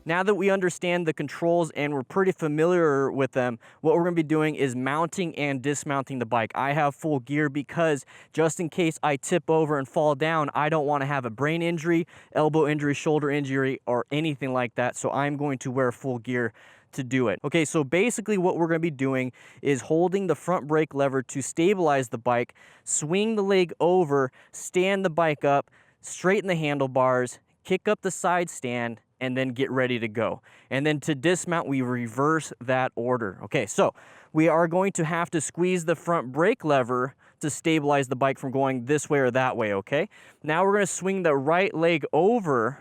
Now that we understand the controls and we're pretty familiar with them, what we're going to be doing is mounting and dismounting the bike. I have full gear because just in case I tip over and fall down, I don't want to have a brain injury, elbow injury, shoulder injury, or anything like that. So I'm going to wear full gear to do it. Okay, so basically what we're going to be doing is holding the front brake lever to stabilize the bike, swing the leg over, stand the bike up, straighten the handlebars, kick up the side stand, and then get ready to go. And then to dismount, we reverse that order. Okay, so we are going to have to squeeze the front brake lever to stabilize the bike from going this way or that way, okay? Now we're gonna swing the right leg over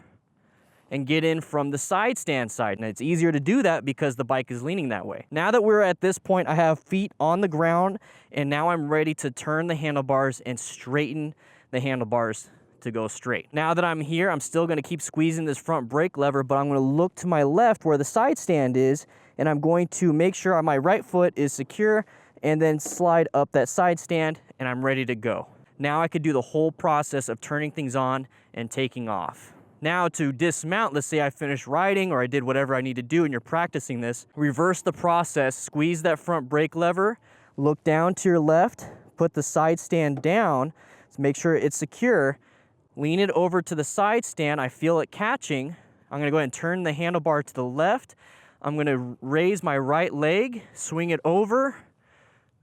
and get in from the side stand side. And it's easier to do that because the bike is leaning that way. Now that we're at this point, I have feet on the ground, and now I'm ready to turn the handlebars and straighten the handlebars to go straight. Now that I'm here, I'm still gonna keep squeezing this front brake lever, but I'm gonna look to my left where the side stand is, and I'm going to make sure my right foot is secure and then slide up that side stand, and I'm ready to go. Now I could do the whole process of turning things on and taking off. Now to dismount, let's say I finished riding or I did whatever I need to do and you're practicing this, reverse the process, squeeze that front brake lever, look down to your left, put the side stand down, so make sure it's secure, lean it over to the side stand. I feel it catching. I'm gonna go ahead and turn the handlebar to the left. I'm gonna raise my right leg, swing it over,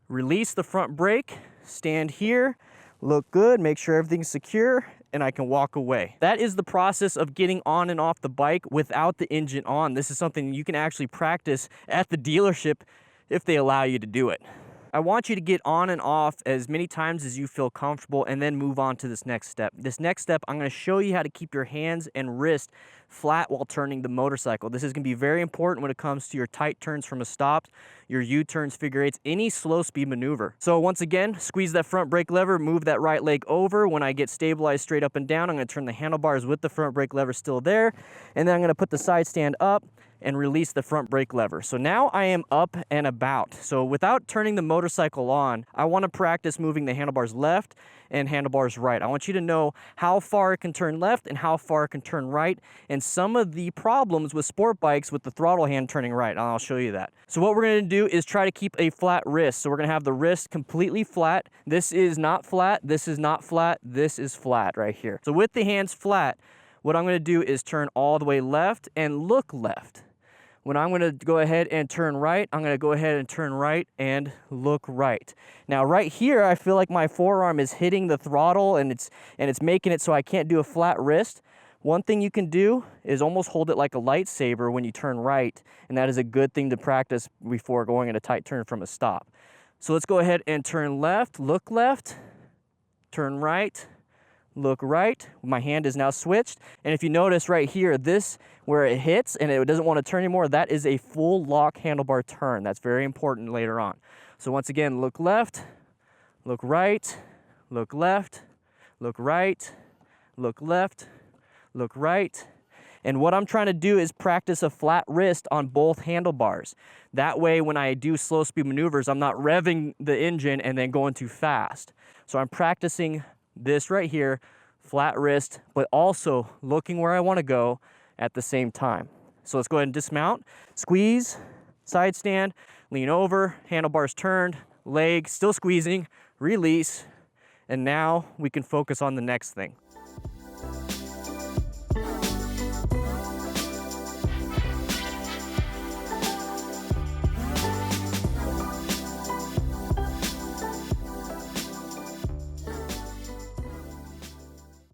release the front brake, stand here, look good, make sure everything's secure, and I can walk away. That is the process of getting on and off the bike without the engine on. This is something you can actually practice at the dealership if they allow you to do it. I want you to get on and off as many times as you feel comfortable and then move on to this next step. This next step, I'm going to show you how to keep your hands and wrist flat while turning the motorcycle. This is going to be very important when it comes to your tight turns from a stop, your U-turns, figure eights, any slow speed maneuver. So once again, squeeze that front brake lever, move that right leg over. When I get stabilized straight up and down, I'm going to turn the handlebars with the front brake lever still there, and then I'm going to put the side stand up and release the front brake lever. So now I am up and about. So without turning the motorcycle on, I want to practice moving the handlebars left and handlebars right. I want you to know how far it can turn left and how far it can turn right, and some of the problems with sport bikes with the throttle hand turning right, and I'll show you that. So what we're going to do is try to keep a flat wrist. So we're going to have the wrist completely flat. This is not flat, this is not flat, this is flat right here. So with the hands flat, what I'm going to do is turn all the way left and look left. When I'm going to go ahead and turn right, I'm going to go ahead and turn right and look right. Now right here, I feel like my forearm is hitting the throttle and it's making it so I can't do a flat wrist. One thing you can do is almost hold it like a lightsaber when you turn right, and that is a good thing to practice before going in a tight turn from a stop. So let's go ahead and turn left, look left, turn right, look right. My hand is now switched, and if you notice right here, this where it hits and it doesn't want to turn anymore, that is a full lock handlebar turn. That's very important later on. So once again, look left, look right, look left, look right, look left, look right. And what I'm trying to do is practice a flat wrist on both handlebars. That way, when I do slow speed maneuvers, I'm not revving the engine and then going too fast. So I'm practicing this right here, flat wrist, but also looking where I want to go at the same time. So let's go ahead and dismount, squeeze, side stand, lean over, handlebars turned, leg still squeezing, release, and now we can focus on the next thing.